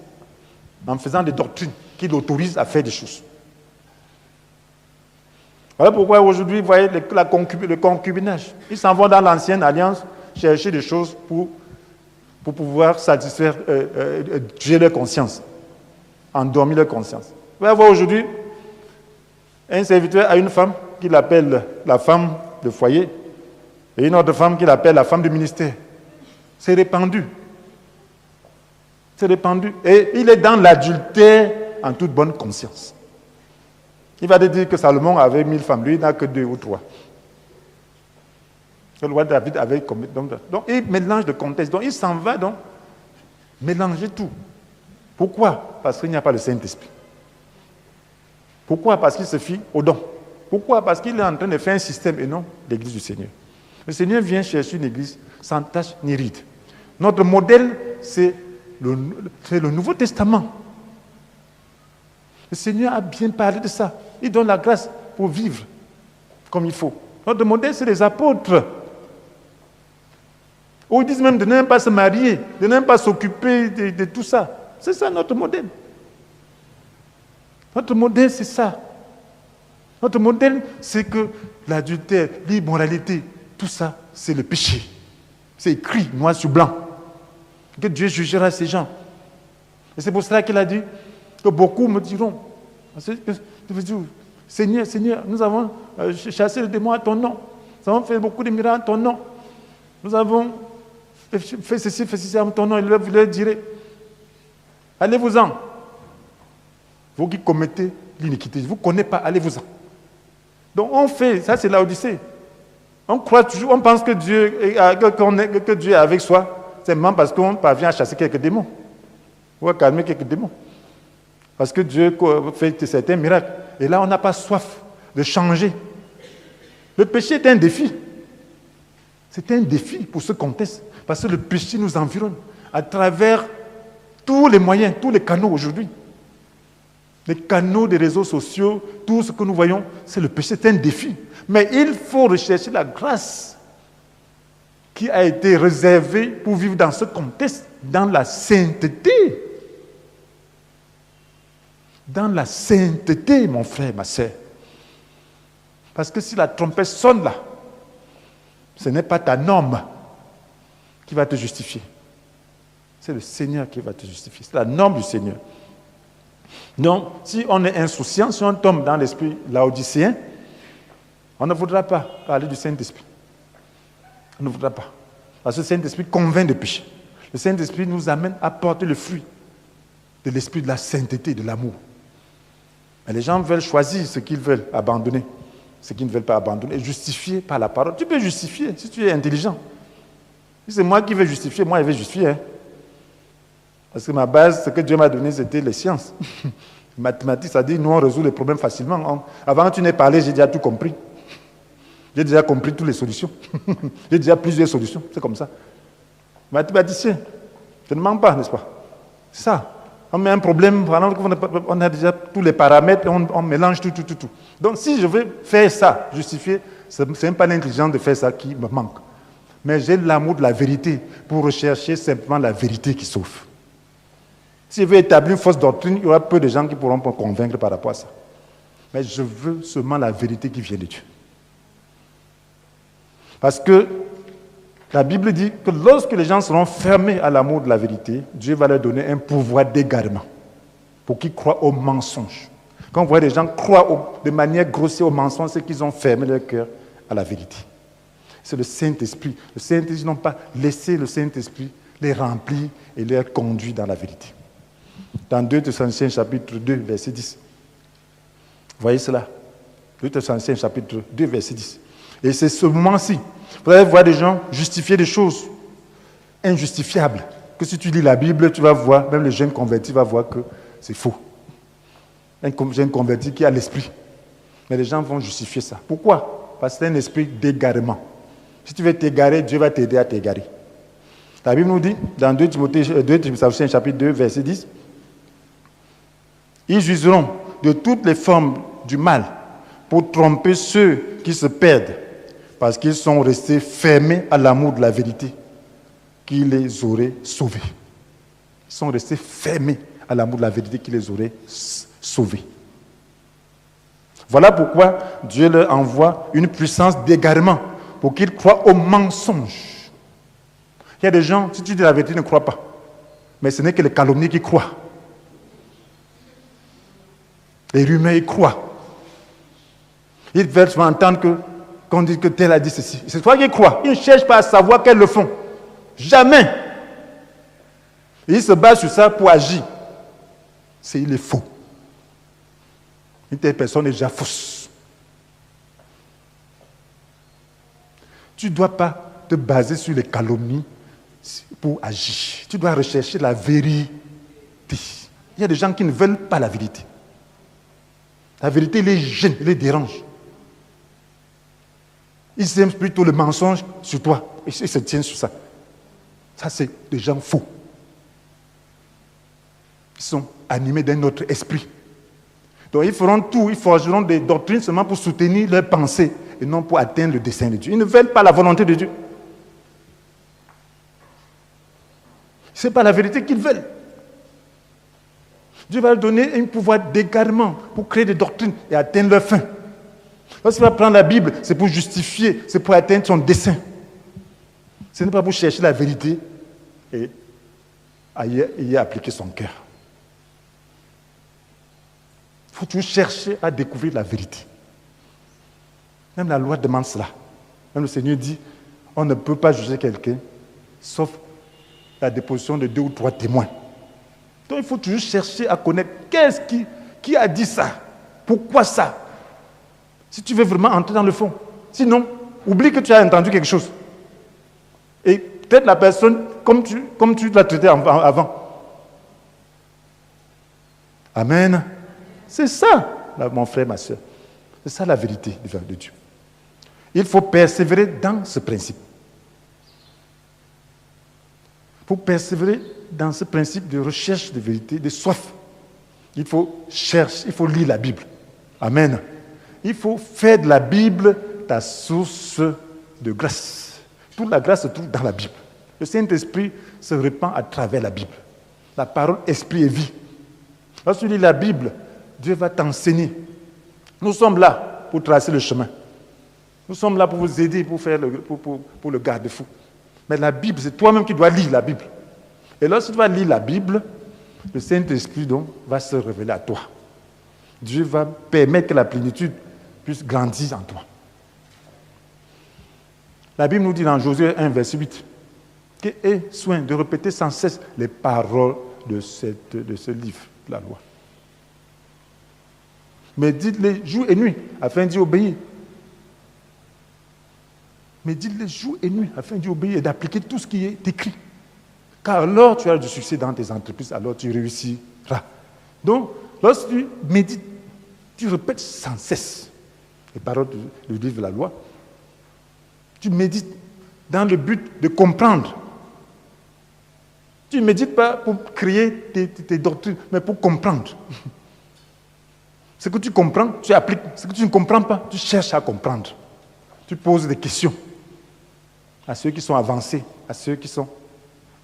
en faisant des doctrines qui l'autorisent à faire des choses. Voilà pourquoi aujourd'hui, vous voyez le concubinage. Ils s'en vont dans l'ancienne alliance chercher des choses pour pouvoir satisfaire, tuer leur conscience, endormir leur conscience. Vous allez voir aujourd'hui, un serviteur a une femme qu'il appelle la femme de foyer et une autre femme qu'il appelle la femme du ministère. C'est répandu. C'est répandu. Et il est dans l'adultère en toute bonne conscience. Il va te dire que Salomon avait 1000 femmes, lui il n'a que 2 ou 3. Le roi David avait combien? Donc il mélange de contexte. Donc il s'en va donc mélanger tout. Pourquoi? Parce qu'il n'y a pas le Saint-Esprit. Pourquoi? Parce qu'il se fie au don. Pourquoi? Parce qu'il est en train de faire un système et non l'église du Seigneur. Le Seigneur vient chercher une église sans tache ni ride. Notre modèle, c'est le Nouveau Testament. Le Seigneur a bien parlé de ça. Il donne la grâce pour vivre comme il faut. Notre modèle, c'est les apôtres. Où ils disent même de ne même pas se marier, de ne même pas s'occuper de tout ça. C'est ça notre modèle. Notre modèle, c'est ça. Notre modèle, c'est que l'adultère, l'immoralité, tout ça, c'est le péché. C'est écrit noir sur blanc. Que Dieu jugera ces gens. Et c'est pour cela qu'il a dit que beaucoup me diront, Seigneur, Seigneur, nous avons chassé le démon à ton nom. Nous avons fait beaucoup de miracles à ton nom. Nous avons fait ceci à ton nom. Il leur dirait, allez-vous-en. Vous qui commettez l'iniquité, vous ne connaissez pas, allez-vous-en. Donc on fait, ça c'est l'Odyssée. On croit toujours, on pense que Dieu est avec soi, c'est même parce qu'on parvient à chasser quelques démons. Ou à calmer quelques démons. Parce que Dieu fait certains miracles. Et là, on n'a pas soif de changer. Le péché est un défi. C'est un défi pour ce contexte. Parce que le péché nous environne à travers tous les moyens, tous les canaux aujourd'hui. Les canaux des réseaux sociaux, tout ce que nous voyons, c'est le péché, c'est un défi. Mais il faut rechercher la grâce qui a été réservée pour vivre dans ce contexte, dans la sainteté. Dans la sainteté, mon frère, ma soeur. Parce que si la trompette sonne là, ce n'est pas ta norme qui va te justifier. C'est le Seigneur qui va te justifier. C'est la norme du Seigneur. Donc, si on est insouciant, si on tombe dans l'esprit laodicéen, on ne voudra pas parler du Saint-Esprit. On ne voudra pas. Parce que le Saint-Esprit convainc de péché. Le Saint-Esprit nous amène à porter le fruit de l'esprit de la sainteté, de l'amour. Mais les gens veulent choisir ce qu'ils veulent abandonner, ce qu'ils ne veulent pas abandonner, et justifier par la parole. Tu peux justifier si tu es intelligent. Si c'est moi qui veux justifier, moi je vais justifier. Hein. Parce que ma base, ce que Dieu m'a donné, c'était les sciences. Mathématiques, ça dit, nous on résout les problèmes facilement. Avant que tu n'aies parlé, j'ai déjà tout compris. J'ai déjà compris toutes les solutions. J'ai déjà plusieurs solutions, c'est comme ça. Mathématicien, je ne mens pas, n'est-ce pas? C'est ça. On met un problème, on a déjà tous les paramètres, et on mélange tout. Donc si je veux faire ça, justifier, ce n'est même pas l'intelligence de faire ça qui me manque. Mais j'ai l'amour de la vérité pour rechercher simplement la vérité qui sauve. Si je veux établir une fausse doctrine, il y aura peu de gens qui pourront me convaincre par rapport à ça. mais je veux seulement la vérité qui vient de Dieu. Parce que la Bible dit que lorsque les gens seront fermés à l'amour de la vérité, Dieu va leur donner un pouvoir d'égarement pour qu'ils croient au mensonge. Quand vous voyez des gens croient de manière grossière au mensonge, c'est qu'ils ont fermé leur cœur à la vérité. C'est le Saint-Esprit. Le Saint-Esprit n'a pas laissé le Saint-Esprit les remplir et les conduire dans la vérité. Dans 2 Thessaloniciens chapitre 2, verset 10. Vous voyez cela? 2 Thessaloniciens chapitre 2, verset 10. Et c'est ce moment-ci. Vous allez voir des gens justifier des choses injustifiables. Que si tu lis la Bible, tu vas voir, même les jeunes convertis vont voir que c'est faux. Un jeune converti qui a l'esprit. Mais les gens vont justifier ça. Pourquoi? Parce que c'est un esprit d'égarement. Si tu veux t'égarer, Dieu va t'aider à t'égarer. La Bible nous dit, dans 2 Thessaloniciens chapitre 2, verset 10, ils jugeront de toutes les formes du mal pour tromper ceux qui se perdent, parce qu'ils sont restés fermés à l'amour de la vérité qui les aurait sauvés. Ils sont restés fermés à l'amour de la vérité qui les aurait sauvés. Voilà pourquoi Dieu leur envoie une puissance d'égarement pour qu'ils croient au mensonge. Il y a des gens, si tu dis la vérité, ils ne croient pas. Mais ce n'est que les calomnies qui croient. Les rumeurs, ils croient. Ils veulent souvent entendre qu'on dit que tel a dit ceci. C'est toi qui crois. Ils ne cherchent pas à savoir qu'elles le font. Jamais. Et ils se basent sur ça pour agir. Il est faux. Une telle personne est déjà fausse. Tu ne dois pas te baser sur les calomnies pour agir. Tu dois rechercher la vérité. Il y a des gens qui ne veulent pas la vérité. La vérité les gêne, les dérange. Ils aiment plutôt le mensonge sur toi. Ils se tiennent sur ça. Ça, c'est des gens faux. Ils sont animés d'un autre esprit. Donc, ils feront tout, ils forgeront des doctrines seulement pour soutenir leurs pensées et non pour atteindre le dessein de Dieu. Ils ne veulent pas la volonté de Dieu. Ce n'est pas la vérité qu'ils veulent. Dieu va leur donner un pouvoir d'égarement pour créer des doctrines et atteindre leur fin. Lorsqu'il va prendre la Bible, c'est pour justifier, c'est pour atteindre son dessein. Ce n'est pas pour chercher la vérité et y appliquer son cœur. Il faut toujours chercher à découvrir la vérité. Même la loi demande cela. Même le Seigneur dit, on ne peut pas juger quelqu'un sauf la déposition de 2 ou 3 témoins. Donc il faut toujours chercher à connaître qui a dit ça, pourquoi ça. Si tu veux vraiment entrer dans le fond. Sinon, oublie que tu as entendu quelque chose. Et peut-être la personne, comme tu l'as traité avant. Amen. C'est ça, mon frère, ma soeur. C'est ça la vérité de Dieu. Il faut persévérer dans ce principe. Pour persévérer dans ce principe de recherche de vérité, de soif, il faut chercher, il faut lire la Bible. Amen. Il faut faire de la Bible ta source de grâce. Toute la grâce se trouve dans la Bible. Le Saint-Esprit se répand à travers la Bible. La parole, esprit et vie. Lorsque tu lis la Bible, Dieu va t'enseigner. Nous sommes là pour tracer le chemin. Nous sommes là pour vous aider, pour le garde-fou. Mais la Bible, c'est toi-même qui dois lire la Bible. Et lorsque tu vas lire la Bible, le Saint-Esprit donc va se révéler à toi. Dieu va permettre que la plénitude puisse grandir en toi. La Bible nous dit dans Josué 1, verset 8, que aie soin de répéter sans cesse les paroles de ce livre, la loi. Mais dites-les jour et nuit, afin d'y obéir. Mais dites-les jour et nuit, afin d'y obéir et d'appliquer tout ce qui est écrit. Car alors tu auras du succès dans tes entreprises, alors tu réussiras. Donc, lorsque tu médites, tu répètes sans cesse les paroles du livre de la loi. Tu médites dans le but de comprendre. Tu ne médites pas pour créer tes doctrines, mais pour comprendre. Ce que tu comprends, tu appliques. Ce que tu ne comprends pas, tu cherches à comprendre. Tu poses des questions à ceux qui sont avancés, à ceux qui sont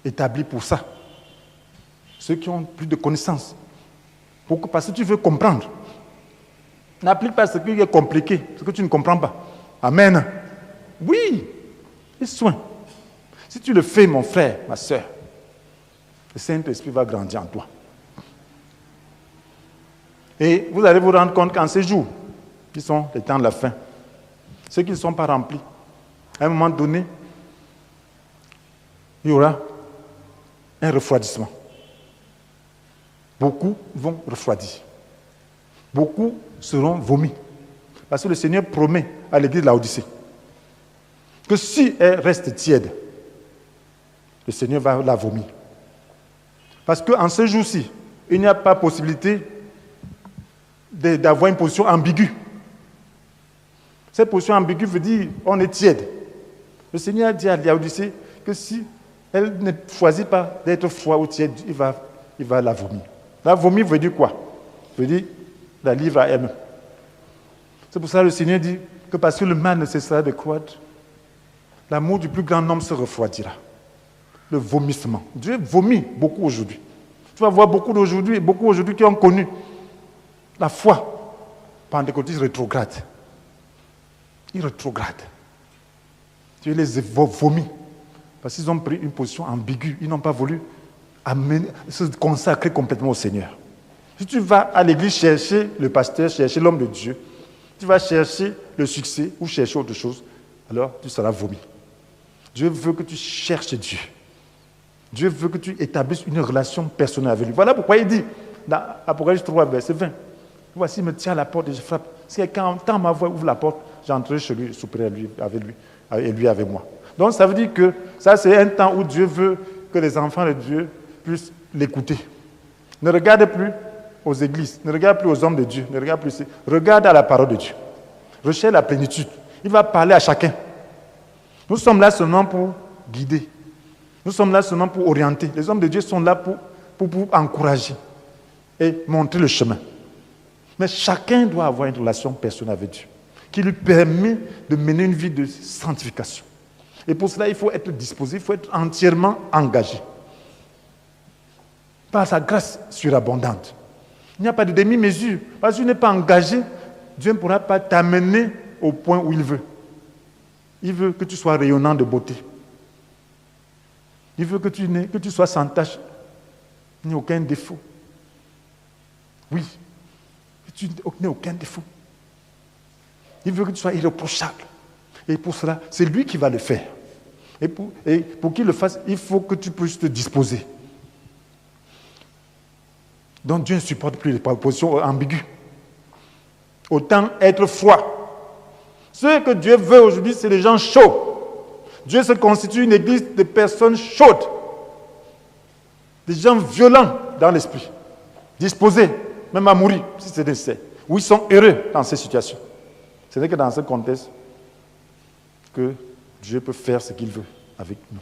établis pour ça, ceux qui ont plus de connaissances. Parce que tu veux comprendre. N'applique pas ce qui est compliqué, ce que tu ne comprends pas. Amen. Oui, et soin. Si tu le fais, mon frère, ma soeur, le Saint-Esprit va grandir en toi. Et vous allez vous rendre compte qu'en ces jours, qui sont les temps de la fin, ceux qui ne sont pas remplis, à un moment donné, il y aura un refroidissement. Beaucoup vont refroidir. Beaucoup seront vomis. Parce que le Seigneur promet à l'église de Laodicée que si elle reste tiède, le Seigneur va la vomir. Parce qu'en ce jour-ci, il n'y a pas possibilité d'avoir une position ambiguë. Cette position ambiguë veut dire on est tiède. Le Seigneur a dit à Laodicée que si elle ne choisit pas d'être froid ou tiède, il va la vomir. La vomir veut dire quoi? Veut dire la livre à elle. C'est pour ça que le Seigneur dit que parce que le mal ne cessera de croître, l'amour du plus grand nombre se refroidira. Le vomissement. Dieu vomit beaucoup aujourd'hui. Tu vas voir beaucoup aujourd'hui qui ont connu la foi pentecôtiste rétrograde. Ils rétrogradent. Dieu les vomit. Parce qu'ils ont pris une position ambiguë. Ils n'ont pas voulu se consacrer complètement au Seigneur. Si tu vas à l'église chercher le pasteur, chercher l'homme de Dieu, tu vas chercher le succès ou chercher autre chose, alors tu seras vomi. Dieu veut que tu cherches Dieu. Dieu veut que tu établisses une relation personnelle avec lui. Voilà pourquoi il dit, dans Apocalypse 3, verset 20, voici, il me tient à la porte et je frappe. Si quelqu'un entend ma voix, ouvre la porte, j'entrerai chez lui, je souperai avec lui, et lui avec moi. Donc ça veut dire que ça c'est un temps où Dieu veut que les enfants de Dieu puissent l'écouter. Ne regarde plus aux églises, ne regarde plus aux hommes de Dieu, regarde à la parole de Dieu. Recherche la plénitude. Il va parler à chacun. Nous sommes là seulement pour guider. Nous sommes là seulement pour orienter. Les hommes de Dieu sont là pour encourager et montrer le chemin. Mais chacun doit avoir une relation personnelle avec Dieu qui lui permet de mener une vie de sanctification. Et pour cela, il faut être disposé, il faut être entièrement engagé. Par sa grâce surabondante. Il n'y a pas de demi-mesure. Parce que tu n'es pas engagé, Dieu ne pourra pas t'amener au point où il veut. Il veut que tu sois rayonnant de beauté. Il veut que tu sois sans tache. Il n'y a aucun défaut. Oui. Que tu n'aies aucun défaut. Il veut que tu sois irréprochable. Et pour cela, c'est lui qui va le faire. Et pour qu'il le fasse, il faut que tu puisses te disposer. Donc Dieu ne supporte plus les positions ambiguës. Autant être froid. Ce que Dieu veut aujourd'hui, c'est les gens chauds. Dieu se constitue une église de personnes chaudes. Des gens violents dans l'esprit. Disposés, même à mourir, si c'est nécessaire. Où ils sont heureux dans ces situations. Ce n'est que dans ce contexte que Dieu peut faire ce qu'il veut avec nous.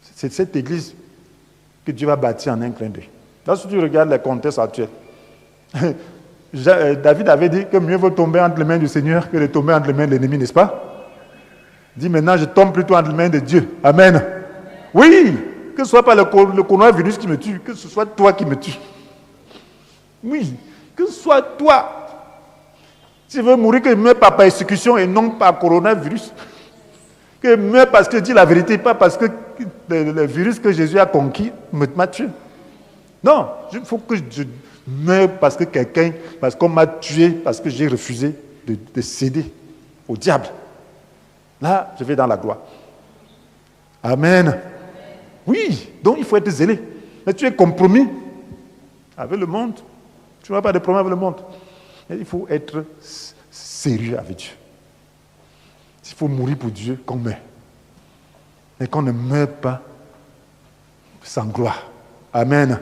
C'est cette église que Dieu va bâtir en un clin d'œil. Là, si tu regardes le contexte actuel, David avait dit que mieux vaut tomber entre les mains du Seigneur que de tomber entre les mains de l'ennemi, n'est-ce pas? Il dit maintenant, je tombe plutôt entre les mains de Dieu. Amen. Oui, que ce soit pas le coronavirus qui me tue, que ce soit toi qui me tue. Oui, que ce soit toi. Si tu veux mourir, que je meure par persécution et non par coronavirus. Que je meure parce que je dis la vérité, pas parce que le virus que Jésus a conquis m'a tué. Non, il faut que je meure parce qu'on m'a tué, parce que j'ai refusé de céder au diable. Là, je vais dans la gloire. Amen. Oui, donc il faut être zélé. Mais tu es compromis avec le monde. Tu n'auras pas de problème avec le monde. Mais il faut être sérieux avec Dieu. S'il faut mourir pour Dieu, qu'on meurt. Mais qu'on ne meurt pas sans gloire. Amen.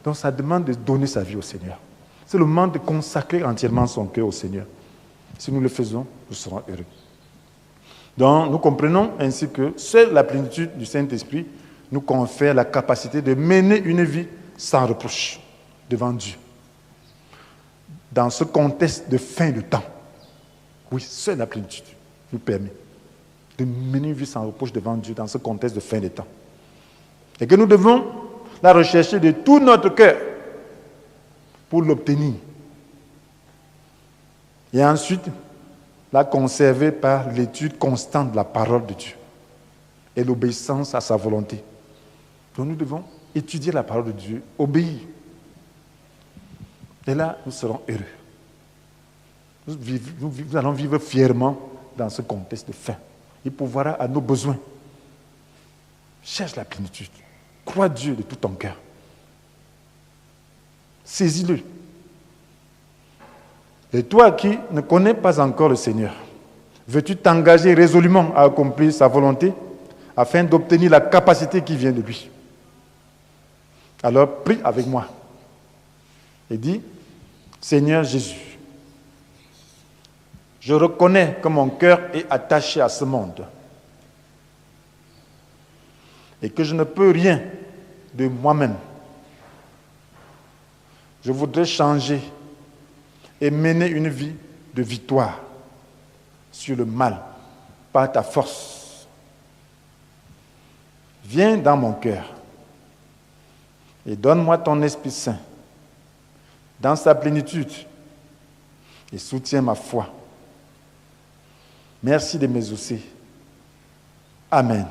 Donc ça demande de donner sa vie au Seigneur. C'est le moment de consacrer entièrement son cœur au Seigneur. Si nous le faisons, nous serons heureux. Donc nous comprenons ainsi que seule la plénitude du Saint-Esprit nous confère la capacité de mener une vie sans reproche devant Dieu. Dans ce contexte de fin de temps. Oui, seule la plénitude nous permet de mener une vie sans reproche devant Dieu dans ce contexte de fin de temps. Et que nous devons la rechercher de tout notre cœur pour l'obtenir. Et ensuite, la conserver par l'étude constante de la parole de Dieu et l'obéissance à sa volonté. Donc nous devons étudier la parole de Dieu, obéir. Et là, nous serons heureux. Nous allons vivre fièrement dans ce contexte de faim. Il pourvoira à nos besoins. Cherche la plénitude. Crois Dieu de tout ton cœur. Saisis-le. Et toi qui ne connais pas encore le Seigneur, veux-tu t'engager résolument à accomplir sa volonté afin d'obtenir la capacité qui vient de lui? Alors prie avec moi et dis: Seigneur Jésus, je reconnais que mon cœur est attaché à ce monde et que je ne peux rien de moi-même. Je voudrais changer et mener une vie de victoire sur le mal par ta force. Viens dans mon cœur et donne-moi ton Esprit Saint dans sa plénitude et soutiens ma foi. Merci de m'exaucer. Amen.